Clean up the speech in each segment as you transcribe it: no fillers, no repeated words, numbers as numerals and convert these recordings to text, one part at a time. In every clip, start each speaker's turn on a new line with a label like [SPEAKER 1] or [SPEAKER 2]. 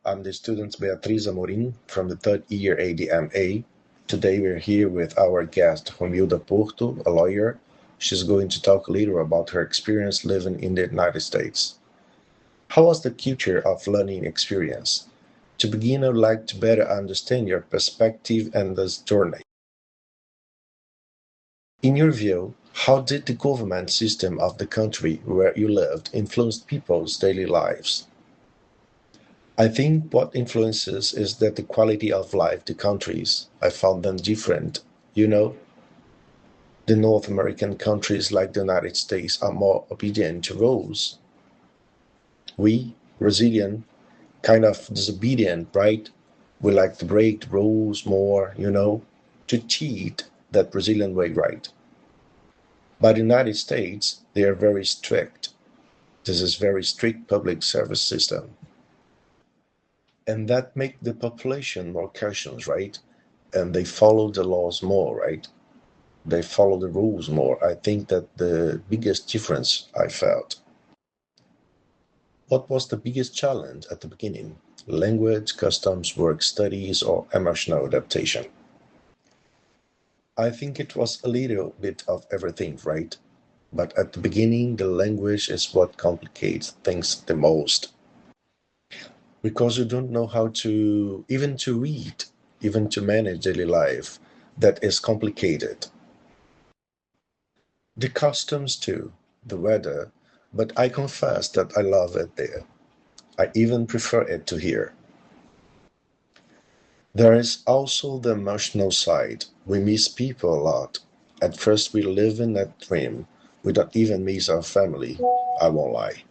[SPEAKER 1] I'm the student Beatriz Amorim from the third year ADMA. Today we're here with our guest Romilda Porto, a lawyer. She's going to talk a little about her experience living in the United States. How was the culture of learning experience? To begin, I would like to better understand your perspective and this journey. In your view, how did the government system of the country where you lived influence people's daily lives? I think what influences is that the quality of life the countries. I found them different. You know, the North American countries like the United States are more obedient to rules. We, Brazilian, kind of disobedient, right? We like to break the rules more, to cheat that Brazilian way, right? But the United States, they are very strict. This is very strict public service system. And that make the population more cautious, right? And they follow the laws more, right? They follow the rules more. I think that the biggest difference I felt. What was the biggest challenge at the beginning? Language, customs, work studies, or emotional adaptation? I think it was a little bit of everything, right? But at the beginning, the language is what complicates things the most. Because you don't know how to, even to read, even to manage daily life, that is complicated. The customs too, the weather, but I confess that I love it there. I even prefer it to here. There is also the emotional side. We miss people a lot. At first, we live in that dream. We don't even miss our family. I won't lie.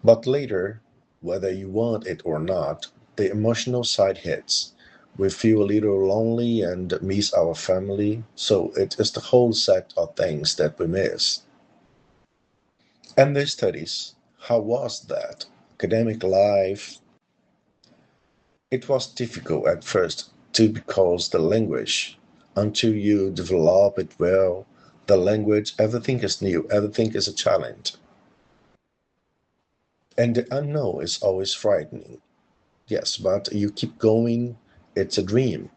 [SPEAKER 1] But later, whether you want it or not, the emotional side hits. We feel a little lonely and miss our family, so it is the whole set of things that we miss. And the studies, how was that? Academic life, it was difficult at first too because the language, until you develop it well, the language, everything is new, everything is a challenge. And the unknown is always frightening. Yes, but you keep going, it's a dream.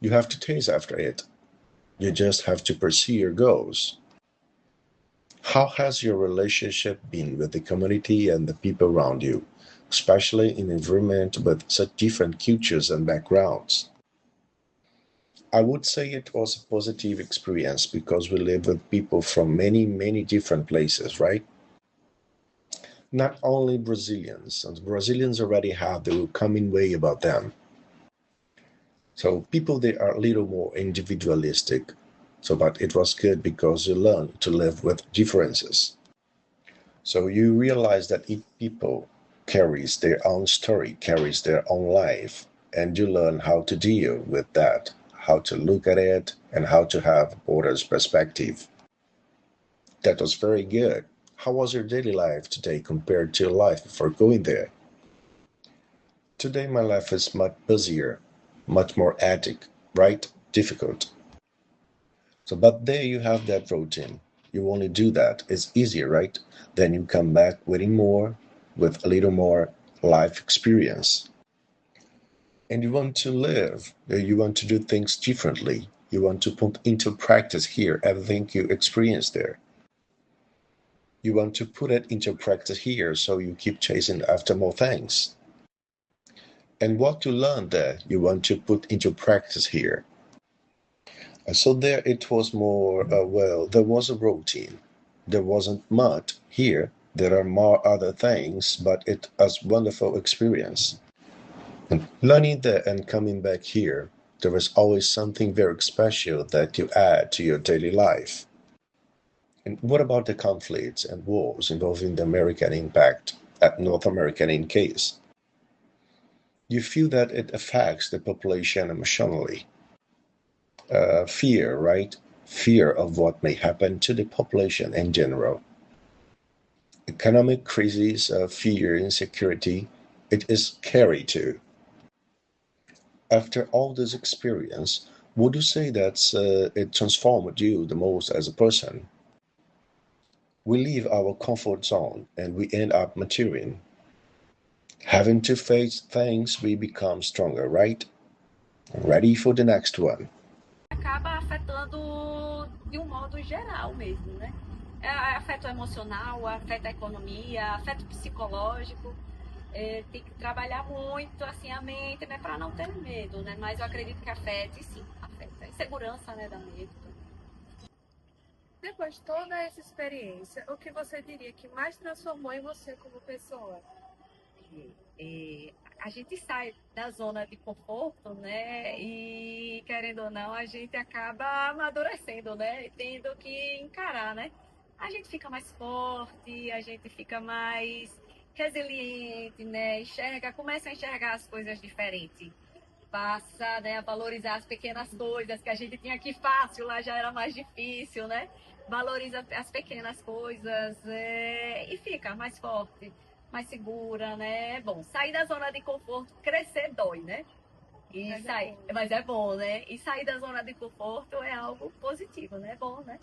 [SPEAKER 1] You have to chase after it. You just have to pursue your goals. How has your relationship been with the community and the people around you, especially in an environment with such different cultures and backgrounds? I would say it was a positive experience because we live with people from many, many different places, right? Not only Brazilians, and Brazilians already have the coming way about them. So people they are a little more individualistic. So but it was good because you learn to live with differences. So you realize that each people carries their own story, carries their own life, and you learn how to deal with that, how to look at it, and how to have broader perspective. That was very good. How was your daily life today compared to your life before going there? Today my life is much busier, much more hectic, right? Difficult. So, but there you have that routine. You only do that. It's easier, right? Then you come back waiting more, with a little more life experience. And you want to live. You want to do things differently. You want to put into practice here everything you experience there. You want to put it into practice here so you keep chasing after more things. And what you learn there, you want to put into practice here. So there it was more, well, there was a routine. There wasn't much. Here, there are more other things, but it was wonderful experience. And learning there and coming back here, there is always something very special that you add to your daily life. And what about the conflicts and wars involving the American impact at North American in case? You feel that it affects the population emotionally. Fear, right? Fear of what may happen to the population in general. Economic crisis, fear, insecurity, it is scary too. After all this experience, would you say that it transformed you the most as a person? We leave our comfort zone and we end up maturing. Having to face things, we become stronger, right? Ready for the next one.
[SPEAKER 2] Acaba afetando de um modo geral mesmo, né? Afeta o emocional, afeta a economia, afeta o psicológico. Tem que trabalhar muito assim a mente, né, para não ter medo, né? Mas eu acredito que afeta, e sim, afeta. Insegurança, né, da mente.
[SPEAKER 3] Depois de toda essa experiência, o que você diria que mais transformou em você como pessoa?
[SPEAKER 2] A gente sai da zona de conforto, né? E querendo ou não, a gente acaba amadurecendo, né? Tendo que encarar, né? A gente fica mais forte, a gente fica mais resiliente, né? Começa a enxergar as coisas diferentes. Passa, né, a valorizar as pequenas coisas que a gente tinha aqui fácil, lá já era mais difícil, né? Valoriza as pequenas coisas e fica mais forte, mais segura, né? É bom, sair da zona de conforto, crescer dói, né? Mas é bom, né? E sair da zona de conforto é algo positivo, né? É bom, né?